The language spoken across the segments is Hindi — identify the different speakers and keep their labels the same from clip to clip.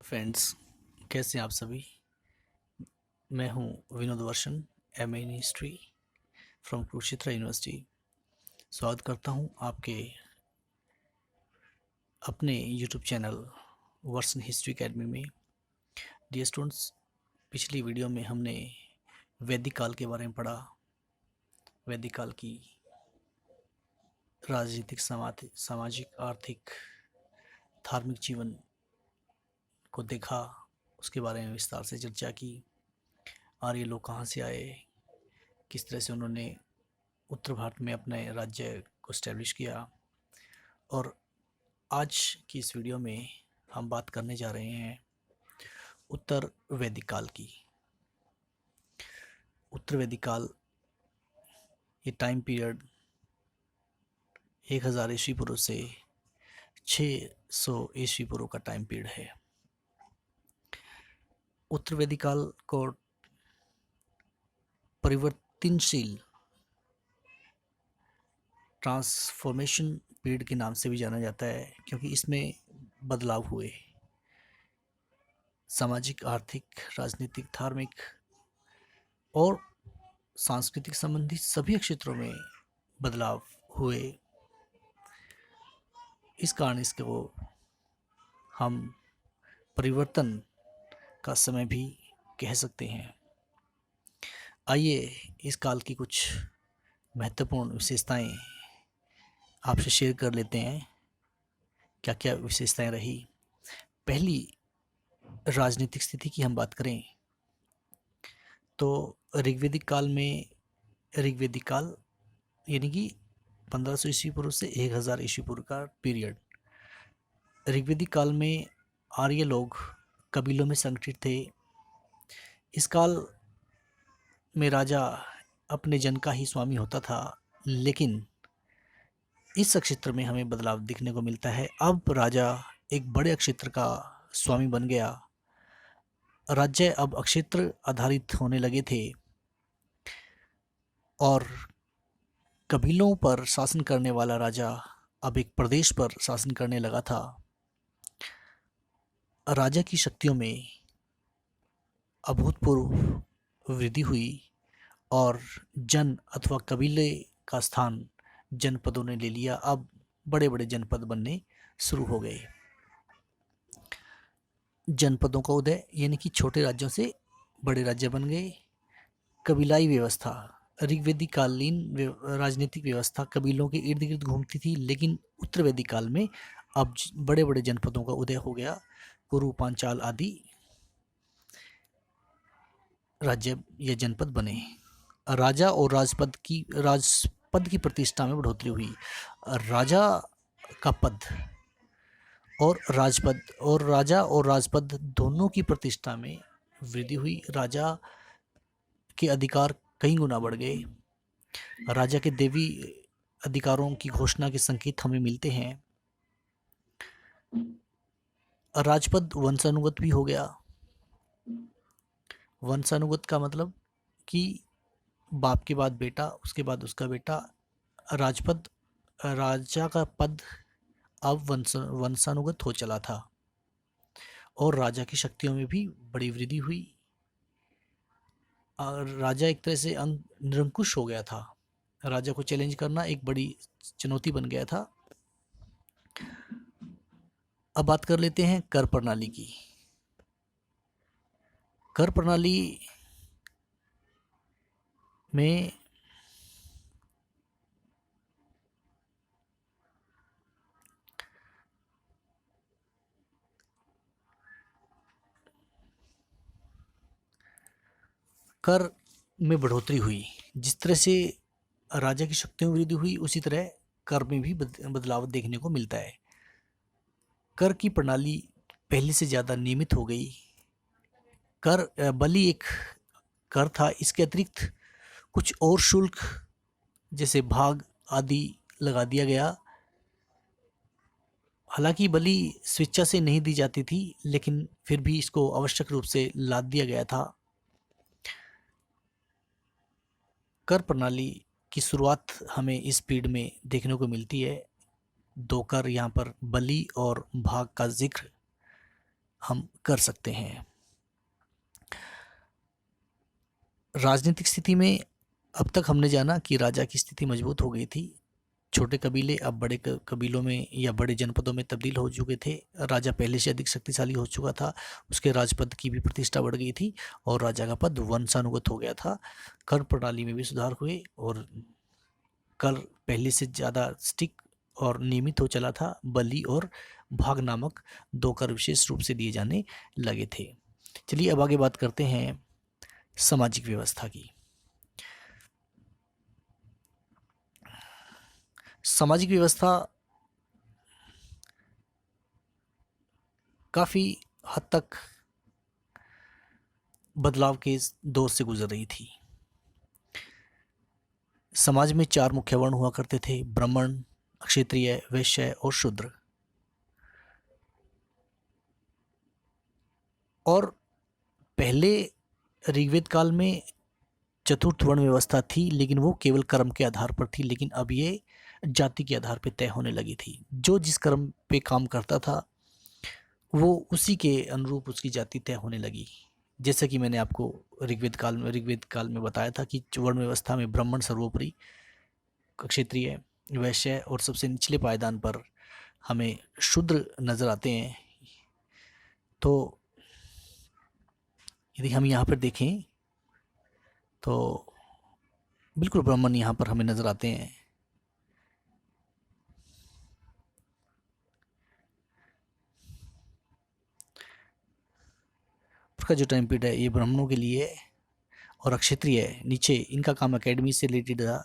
Speaker 1: फ्रेंड्स, कैसे हैं आप सभी। मैं हूं Vinod Varshan, MA in history from Kurukshetra university. स्वागत करता हूं आपके अपने YouTube channel Varshan history academy में। डियर स्टूडेंट्स, पिछली वीडियो में हमने वैदिक काल के बारे में पढ़ा। वैदिक काल की राजनीतिक, सामाजिक, आर्थिक, धार्मिक जीवन को देखा, उसके बारे में विस्तार से चर्चा की। आर्य लोग कहाँ से आए, किस तरह से उन्होंने उत्तर भारत में अपने राज्य को इस्टेब्लिश किया। और आज की इस वीडियो में हम बात करने जा रहे हैं उत्तर वैदिक काल की। उत्तर वैदिक काल ये टाइम पीरियड 1000 ईस्वी पूर्व से 600 ईस्वी पूर्व का टाइम पीरियड है। उत्तर वैदिक काल को परिवर्तनशील ट्रांसफॉर्मेशन पीरियड के नाम से भी जाना जाता है, क्योंकि इसमें बदलाव हुए। सामाजिक, आर्थिक, राजनीतिक, धार्मिक और सांस्कृतिक संबंधी सभी क्षेत्रों में बदलाव हुए। इस कारण इसको हम परिवर्तन का समय भी कह सकते हैं। आइए इस काल की कुछ महत्वपूर्ण विशेषताएं आपसे शेयर कर लेते हैं। क्या क्या विशेषताएं रही। पहली, राजनीतिक स्थिति की हम बात करें तो ऋग्वैदिक काल यानी कि 1500 ईस्वी पूर्व से 1000 ईस्वी पूर्व का पीरियड। ऋग्वैदिक काल में आर्य लोग कबीलों में संगठित थे। इस काल में राजा अपने जन का ही स्वामी होता था, लेकिन इस क्षेत्र में हमें बदलाव दिखने को मिलता है। अब राजा एक बड़े क्षेत्र का स्वामी बन गया। राज्य अब क्षेत्र आधारित होने लगे थे और कबीलों पर शासन करने वाला राजा अब एक प्रदेश पर शासन करने लगा था। राजा की शक्तियों में अभूतपूर्व वृद्धि हुई और जन अथवा कबीले का स्थान जनपदों ने ले लिया। अब बड़े बड़े जनपद बनने शुरू हो गए। जनपदों का उदय यानी कि छोटे राज्यों से बड़े राज्य बन गए। कबीलाई व्यवस्था, ऋग्वैदिक कालीन राजनीतिक व्यवस्था कबीलों के इर्द गिर्द घूमती थी, लेकिन उत्तर वैदिक काल में अब बड़े बड़े जनपदों का उदय हो गया। कुरु, पांचाल आदि राज्य या जनपद बने। राजा और राजपद की प्रतिष्ठा में बढ़ोतरी हुई। राजा का पद और राजा और राजपद दोनों की प्रतिष्ठा में वृद्धि हुई। राजा के अधिकार कई गुना बढ़ गए। राजा के देवी अधिकारों की घोषणा के संकेत हमें मिलते हैं। राजपद वंशानुगत भी हो गया। वंशानुगत का मतलब कि बाप के बाद बेटा, उसके बाद उसका बेटा। राजपद, राजा का पद अब वंशानुगत हो चला था और राजा की शक्तियों में भी बड़ी वृद्धि हुई। राजा एक तरह से निरंकुश हो गया था। राजा को चैलेंज करना एक बड़ी चुनौती बन गया था। अब बात कर लेते हैं कर प्रणाली की। कर प्रणाली में कर में बढ़ोतरी हुई। जिस तरह से राजा की शक्तियों में वृद्धि हुई, उसी तरह कर में भी बदलाव देखने को मिलता है। कर की प्रणाली पहले से ज़्यादा नियमित हो गई। कर बलि एक कर था, इसके अतिरिक्त कुछ और शुल्क जैसे भाग आदि लगा दिया गया। हालांकि बलि स्वेच्छा से नहीं दी जाती थी, लेकिन फिर भी इसको आवश्यक रूप से लाद दिया गया था। कर प्रणाली की शुरुआत हमें इस पीरियड में देखने को मिलती है। दो कर, यहाँ पर बलि और भाग का जिक्र हम कर सकते हैं। राजनीतिक स्थिति में अब तक हमने जाना कि राजा की स्थिति मजबूत हो गई थी। छोटे कबीले अब बड़े कबीलों में या बड़े जनपदों में तब्दील हो चुके थे। राजा पहले से अधिक शक्तिशाली हो चुका था। उसके राजपद की भी प्रतिष्ठा बढ़ गई थी और राजा का पद वंशानुगत हो गया था। कर प्रणाली में भी सुधार हुए और कर पहले से ज़्यादा स्टिक और नियमित हो चला था। बलि और भाग नामक 2 कर विशेष रूप से दिए जाने लगे थे। चलिए अब आगे बात करते हैं सामाजिक व्यवस्था की। सामाजिक व्यवस्था काफ़ी हद तक बदलाव के दौर से गुजर रही थी। समाज में 4 मुख्य वर्ण हुआ करते थे: ब्राह्मण, क्षत्रिय, वैश्य और शूद्र। और पहले ऋग्वेद काल में चतुर्थ वर्ण व्यवस्था थी, लेकिन वो केवल कर्म के आधार पर थी। लेकिन अब ये जाति के आधार पर तय होने लगी थी। जो जिस कर्म पे काम करता था वो उसी के अनुरूप उसकी जाति तय होने लगी। जैसा कि मैंने आपको ऋग्वेद काल में बताया था कि वर्ण व्यवस्था में ब्राह्मण सर्वोपरि, क्षत्रिय, वैश्य और सबसे निचले पायदान पर हमें शूद्र नजर आते हैं। तो यदि हम यहाँ पर देखें तो बिल्कुल ब्राह्मण यहाँ पर हमें नजर आते हैं। उसका जो टाइम पीरियड है ये ब्राह्मणों के लिए है और अक्षत्रिय नीचे, इनका काम एकेडमी से रिलेटेड था।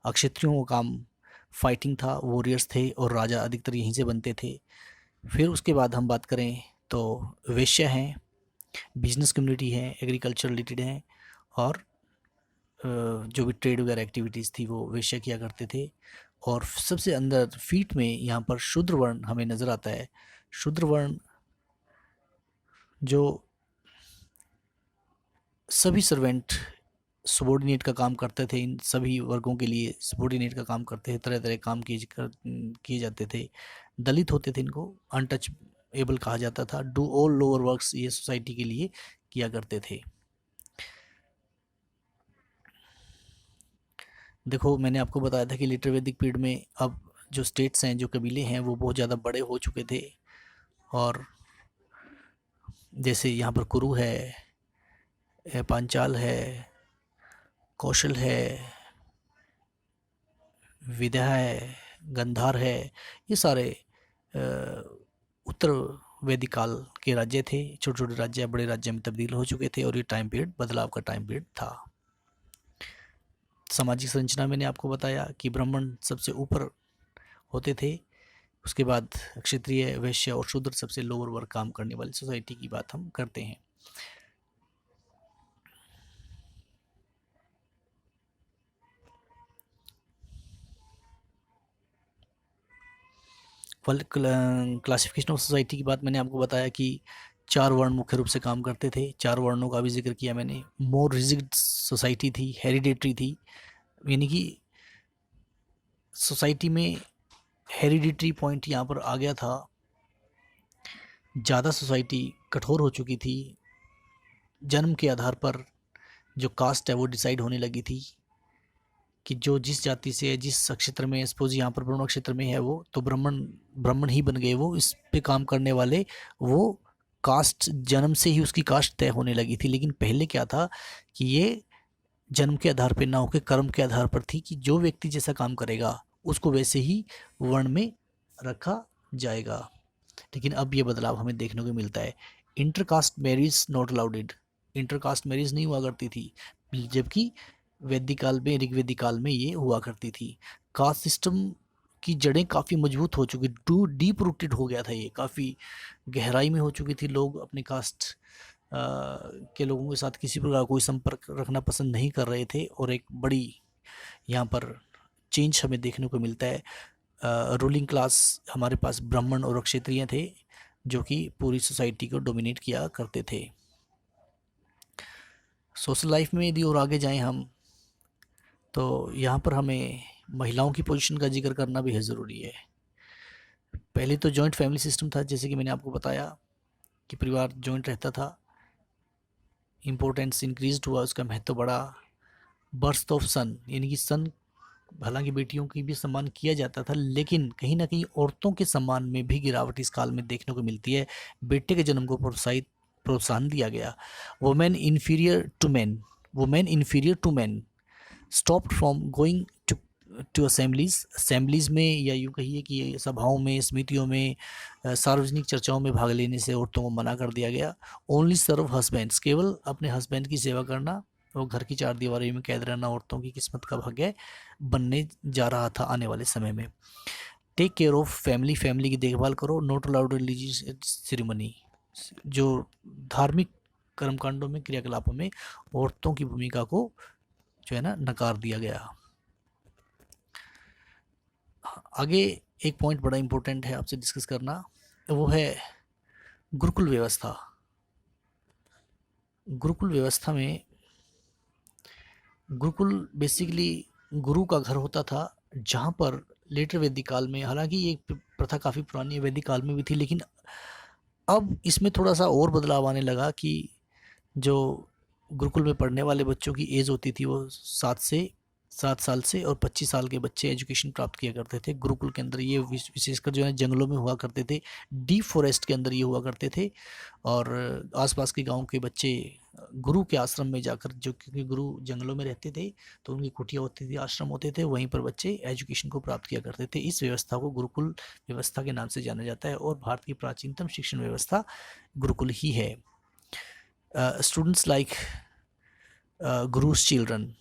Speaker 1: अक्षत्रियों का काम फाइटिंग था, वॉरियर्स थे और राजा अधिकतर यहीं से बनते थे। फिर उसके बाद हम बात करें तो वैश्य हैं, बिजनेस कम्युनिटी है, एग्रीकल्चर रिलेटेड हैं और जो भी ट्रेड वगैरह एक्टिविटीज़ थी वो वैश्य किया करते थे। और सबसे अंदर फीट में यहाँ पर शूद्र वर्ण हमें नज़र आता है। शूद्र वर्ण जो सभी सर्वेंट सबॉर्डिनेट का काम करते थे, इन सभी वर्गों के लिए सबॉर्डिनेट का काम करते थे, तरह तरह काम किए जाते थे। दलित होते थे, इनको अनटचेबल कहा जाता था। डू ऑल लोअर वर्क्स ये सोसाइटी के लिए किया करते थे। देखो मैंने आपको बताया था कि लेटर वैदिक पीरियड में अब जो स्टेट्स हैं, जो कबीले हैं, वो बहुत ज़्यादा बड़े हो चुके थे। और जैसे यहाँ पर कुरु है, पांचाल है, कौशल है, विद्या है, गंधार है, ये सारे उत्तर वैदिक काल के राज्य थे। छोटे छोटे राज्य बड़े राज्य में तब्दील हो चुके थे और ये टाइम पीरियड बदलाव का टाइम पीरियड था। सामाजिक संरचना मैंने आपको बताया कि ब्राह्मण सबसे ऊपर होते थे, उसके बाद क्षत्रिय, वैश्य और शूद्र सबसे लोअर वर्ग काम करने वाली सोसाइटी की बात हम करते हैं। क्लासिफिकेशन ऑफ सोसाइटी की बात मैंने आपको बताया कि 4 वर्ण मुख्य रूप से काम करते थे। 4 वर्णों का भी जिक्र किया मैंने। मोर रिजिड सोसाइटी थी, हेरिडेटरी थी, यानी कि सोसाइटी में हेरिडिटरी पॉइंट यहाँ पर आ गया था। ज़्यादा सोसाइटी कठोर हो चुकी थी। जन्म के आधार पर जो कास्ट है वो डिसाइड होने लगी थी कि जो जिस जाति से है, जिस क्षेत्र में, सपोज यहाँ पर ब्राह्मण क्षेत्र में है वो तो ब्राह्मण ही बन गए। वो इस पे काम करने वाले, वो कास्ट जन्म से ही उसकी कास्ट तय होने लगी थी। लेकिन पहले क्या था कि ये जन्म के आधार पर ना होकर कर्म के आधार पर थी कि जो व्यक्ति जैसा काम करेगा उसको वैसे ही वर्ण में रखा जाएगा। लेकिन अब ये बदलाव हमें देखने को मिलता है। Intercaste marriage not allowed, intercaste marriage नहीं हुआ करती थी, जबकि वैदिक काल में, ऋग्वेदिक काल में ये हुआ करती थी। कास्ट सिस्टम की जड़ें काफ़ी मजबूत हो चुकी, डीप रूटेड हो गया था, ये काफ़ी गहराई में हो चुकी थी। लोग अपने कास्ट के लोगों के साथ किसी प्रकार कोई संपर्क रखना पसंद नहीं कर रहे थे। और एक बड़ी यहाँ पर चेंज हमें देखने को मिलता है। रूलिंग क्लास हमारे पास ब्राह्मण और क्षत्रिय थे जो कि पूरी सोसाइटी को डोमिनेट किया करते थे। सोशल लाइफ में यदि और आगे जाएं हम तो यहाँ पर हमें महिलाओं की पोजीशन का जिक्र करना भी है ज़रूरी है। पहले तो जॉइंट फैमिली सिस्टम था, जैसे कि मैंने आपको बताया। कि परिवार जॉइंट रहता था, इम्पोर्टेंस इंक्रीज हुआ, उसका महत्व बढ़ा। बर्थ ऑफ सन, यानी कि सन, हालांकि बेटियों की भी सम्मान किया जाता था, लेकिन कहीं ना कहीं औरतों के सम्मान में भी गिरावट इस काल में देखने को मिलती है। बेटे के जन्म को प्रोत्साहन दिया गया। Women inferior to man, women inferior to man stopped from going to assemblies में, या यूँ कहिए कि सभाओं में, समितियों में, सार्वजनिक चर्चाओं में भाग लेने से औरतों को मना कर दिया गया। ओनली सर्व हस्बैंड्स, केवल अपने हस्बैंड की सेवा करना और घर की चार दीवारी में कैद रहना औरतों की किस्मत का भाग्य बनने जा रहा था आने वाले समय में। Take care of family, family की देखभाल करो। नॉट अलाउड रिलीजियस सेरेमनी, जो धार्मिक कर्मकांडों में, क्रियाकलापों में औरतों की भूमिका को जो है ना नकार दिया गया। आगे एक पॉइंट बड़ा इंपॉर्टेंट है आपसे डिस्कस करना, वो है गुरुकुल व्यवस्था। गुरुकुल व्यवस्था में, गुरुकुल बेसिकली गुरु का घर होता था, जहाँ पर लेटर वैदिक काल में, हालांकि ये प्रथा काफ़ी पुरानी है, वैदिक काल में भी थी, लेकिन अब इसमें थोड़ा सा और बदलाव आने लगा कि जो गुरुकुल में पढ़ने वाले बच्चों की एज होती थी वो 7 साल से और 25 साल के बच्चे एजुकेशन प्राप्त किया करते थे। गुरुकुल के अंदर ये विशेषकर जो है जंगलों में हुआ करते थे, डीप फॉरेस्ट के अंदर ये हुआ करते थे, और आसपास के गांव के बच्चे गुरु के आश्रम में जाकर, जो क्योंकि गुरु जंगलों में रहते थे तो उनकी कुटिया होती थी, आश्रम होते थे, वहीं पर बच्चे एजुकेशन को प्राप्त किया करते थे। इस व्यवस्था को गुरुकुल व्यवस्था के नाम से जाना जाता है, और भारत की प्राचीनतम शिक्षण व्यवस्था गुरुकुल ही है। स्टूडेंट्स लाइक गुरुस चिल्ड्रन,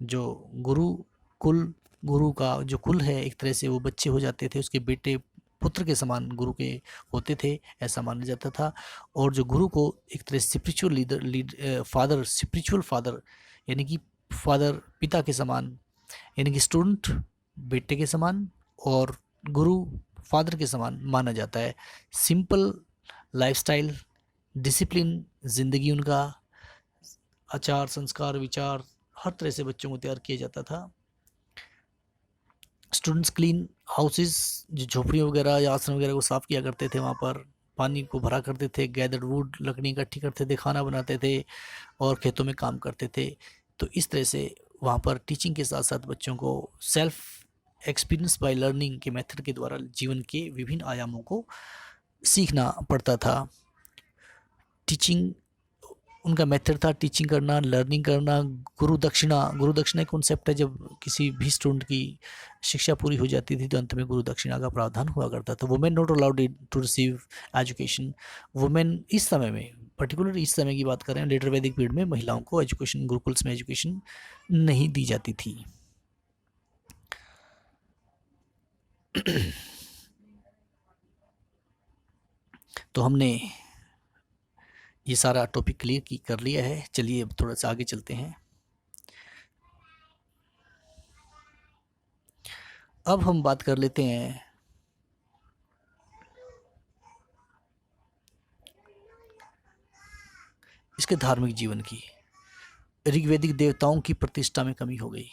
Speaker 1: जो गुरु का जो कुल है, एक तरह से वो बच्चे हो जाते थे, उसके बेटे पुत्र के समान गुरु के होते थे, ऐसा माना जाता था। और जो गुरु को एक तरह स्पिरिचुअल फादर, स्पिरिचुअल फादर, यानी कि फादर पिता के समान, यानी कि स्टूडेंट बेटे के समान और गुरु फादर के समान माना जाता है। सिंपल लाइफस्टाइल, डिसिप्लिन जिंदगी, उनका आचार संस्कार विचार, हर तरह से बच्चों को तैयार किया जाता था। स्टूडेंट्स क्लीन हाउसेस, जो झोपड़ियों वगैरह या आश्रम वगैरह को साफ़ किया करते थे, वहाँ पर पानी को भरा करते थे, गैदर्ड वुड, लकड़ी इकट्ठी करते थे, खाना बनाते थे और खेतों में काम करते थे। तो इस तरह से वहाँ पर टीचिंग के साथ साथ बच्चों को सेल्फ एक्सपीरियंस बाय लर्निंग के मेथड के द्वारा जीवन के विभिन्न आयामों को सीखना पड़ता था। टीचिंग उनका मेथड था, टीचिंग करना, लर्निंग करना। गुरु दक्षिणा एक कॉन्सेप्ट है, जब किसी भी स्टूडेंट की शिक्षा पूरी हो जाती थी तो अंत में गुरु दक्षिणा का प्रावधान हुआ करता था। Women not allowed to receive education, women इस समय में, पर्टिकुलर इस समय की बात कर रहे हैं, लेटर वैदिक पीरियड में महिलाओं को एजुकेशन, गुरुकुल्स में एजुकेशन नहीं दी जाती थी। तो हमने ये सारा टॉपिक क्लियर कर लिया है। चलिए अब थोड़ा सा आगे चलते हैं। अब हम बात कर लेते हैं इसके धार्मिक जीवन की। ऋग्वेदिक देवताओं की प्रतिष्ठा में कमी हो गई।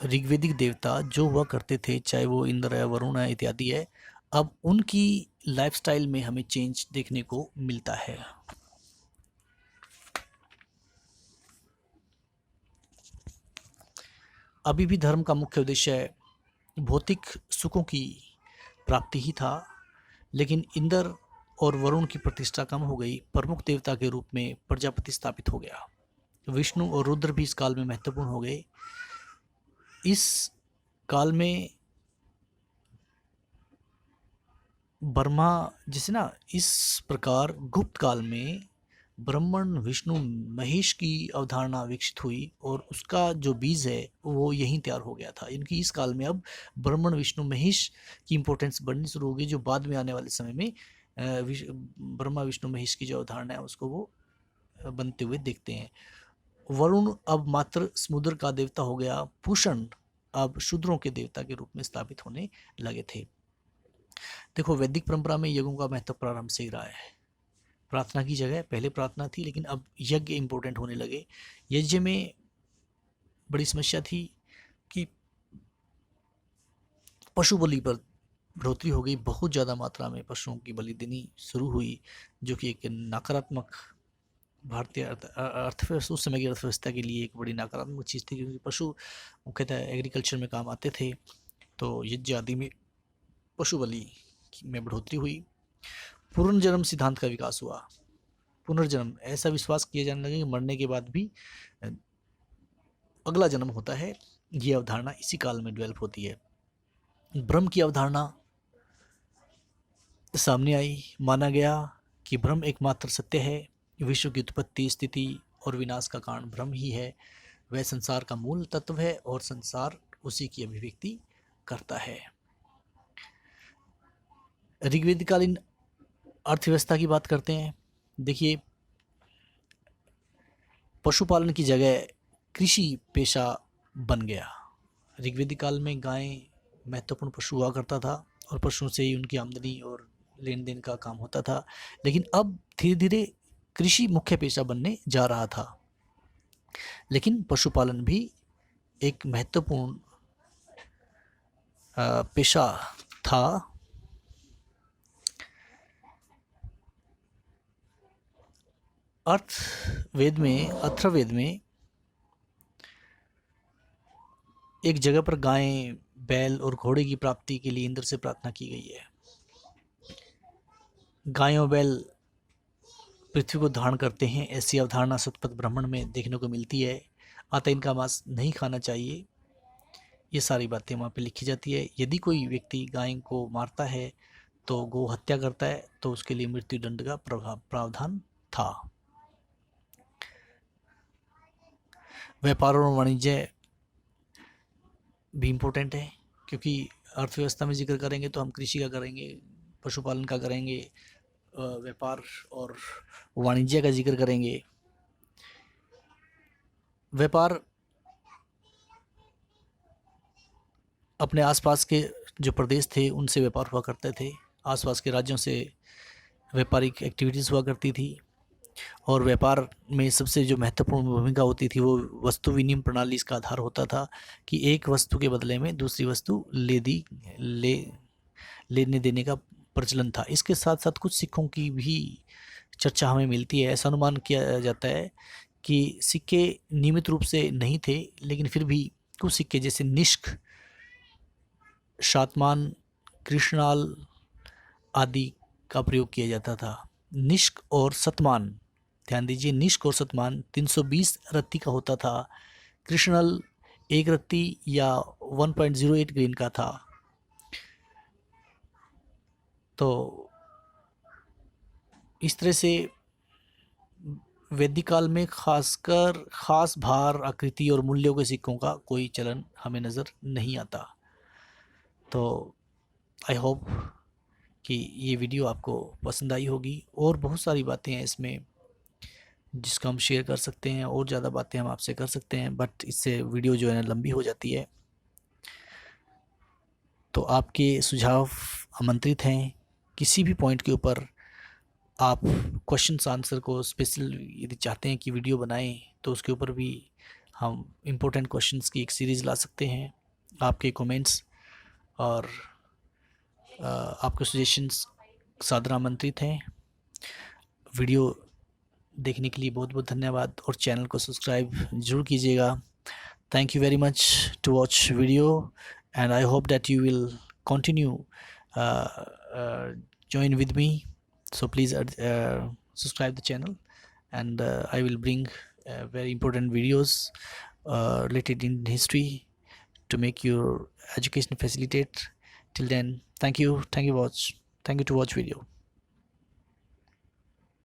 Speaker 1: ऋग्वेदिक देवता जो हुआ करते थे, चाहे वो इंद्र है, वरुण है, इत्यादि है, अब उनकी लाइफस्टाइल में हमें चेंज देखने को मिलता है। अभी भी धर्म का मुख्य उद्देश्य भौतिक सुखों की प्राप्ति ही था, लेकिन इंद्र और वरुण की प्रतिष्ठा कम हो गई। प्रमुख देवता के रूप में प्रजापति स्थापित हो गया। विष्णु और रुद्र भी इस काल में महत्वपूर्ण हो गए। इस काल में ब्रह्मा, जिसे ना इस प्रकार गुप्त काल में ब्रह्मण विष्णु महेश की अवधारणा विकसित हुई, और उसका जो बीज है वो यहीं तैयार हो गया था। इनकी इस काल में अब ब्रह्मण विष्णु महेश की इम्पोर्टेंस बढ़नी शुरू होगी, जो बाद में आने वाले समय में ब्रह्मा विष्णु महेश की जो अवधारणा है उसको वो बनते हुए देखते हैं। वरुण अब मात्र समुद्र का देवता हो गया। पूषण अब शूद्रों के देवता के रूप में स्थापित होने लगे थे। देखो, वैदिक परंपरा में यज्ञों का महत्व प्रारंभ से ही रहा है। प्रार्थना की जगह पहले प्रार्थना थी, लेकिन अब यज्ञ इंपॉर्टेंट होने लगे। यज्ञ में बड़ी समस्या थी कि पशु बलि पर बढ़ोतरी हो गई, बहुत ज़्यादा मात्रा में पशुओं की बलि देनी शुरू हुई, जो कि एक नकारात्मक भारतीय अर्थव्यवस्था, उस समय की अर्थव्यवस्था के लिए एक बड़ी नकारात्मक चीज़ थी, क्योंकि पशु मुख्यतः एग्रीकल्चर में काम आते थे। तो यज्ञ आदि में पशु बलि में बढ़ोतरी हुई। पुनर्जन्म सिद्धांत का विकास हुआ। पुनर्जन्म, ऐसा विश्वास किया जाने लगा कि मरने के बाद भी अगला जन्म होता है। ये अवधारणा इसी काल में डेवलप होती है। ब्रह्म की अवधारणा सामने आई। माना गया कि ब्रह्म एकमात्र सत्य है। विश्व की उत्पत्ति, स्थिति और विनाश का कारण ब्रह्म ही है। वह संसार का मूल तत्व है और संसार उसी की अभिव्यक्ति करता है। ऋग्वेदकालीन अर्थव्यवस्था की बात करते हैं। देखिए, पशुपालन की जगह कृषि पेशा बन गया। ऋग्वेदिक काल में गाय महत्वपूर्ण पशु हुआ करता था और पशुओं से ही उनकी आमदनी और लेन देन का काम होता था। लेकिन अब धीरे धीरे कृषि मुख्य पेशा बनने जा रहा था, लेकिन पशुपालन भी एक महत्वपूर्ण पेशा था। अथर्ववेद में एक जगह पर गाय, बैल और घोड़े की प्राप्ति के लिए इंद्र से प्रार्थना की गई है। गाय और बैल पृथ्वी को धारण करते हैं, ऐसी अवधारणा सतपथ ब्राह्मण में देखने को मिलती है। अतः इनका मांस नहीं खाना चाहिए। ये सारी बातें वहाँ पे लिखी जाती है। यदि कोई व्यक्ति गाय को मारता है तो गौ हत्या करता है, तो उसके लिए मृत्यु दंड का प्रावधान था। व्यापार और वाणिज्य भी इम्पोर्टेंट है, क्योंकि अर्थव्यवस्था में जिक्र करेंगे तो हम कृषि का करेंगे, पशुपालन का करेंगे, व्यापार और वाणिज्य का जिक्र करेंगे। व्यापार अपने आसपास के जो प्रदेश थे उनसे व्यापार हुआ करते थे, आसपास के राज्यों से व्यापारिक एक्टिविटीज़ हुआ करती थी। और व्यापार में सबसे जो महत्वपूर्ण भूमिका होती थी वो वस्तु विनिमय प्रणाली इसका आधार होता था, कि एक वस्तु के बदले में दूसरी वस्तु लेने देने का प्रचलन था। इसके साथ साथ कुछ सिक्कों की भी चर्चा हमें मिलती है। ऐसा अनुमान किया जाता है कि सिक्के नियमित रूप से नहीं थे, लेकिन फिर भी कुछ सिक्के जैसे निष्क, शातमान, कृष्णाल आदि का प्रयोग किया जाता था। निष्क और शतमान, ध्यान दीजिए, निष्क और शतमान 320 रत्ती का होता था। कृष्णल 1 रत्ती या 1.08 ग्रेन का था। तो इस तरह से वैदिक काल में खासकर खास भार, आकृति और मूल्यों के सिक्कों का कोई चलन हमें नज़र नहीं आता। तो आई होप कि ये वीडियो आपको पसंद आई होगी। और बहुत सारी बातें हैं इसमें जिसको हम शेयर कर सकते हैं, और ज़्यादा बातें हम आपसे कर सकते हैं, बट इससे वीडियो जो है ना लंबी हो जाती है। तो आपके सुझाव आमंत्रित हैं। किसी भी पॉइंट के ऊपर आप क्वेश्चंस आंसर को स्पेशल यदि चाहते हैं कि वीडियो बनाएं, तो उसके ऊपर भी हम इम्पोर्टेंट क्वेश्चंस की एक सीरीज़ ला सकते हैं। आपके कमेंट्स और आपके सजेशंस सादर आमंत्रित हैं। वीडियो देखने के लिए बहुत बहुत धन्यवाद, और चैनल को सब्सक्राइब ज़रूर कीजिएगा। Thank you very much to watch video, and I hope that you will continue join with me. So please subscribe the channel, and I will bring very important videos related in history to make your education facilitate. Till then, thank you to watch video.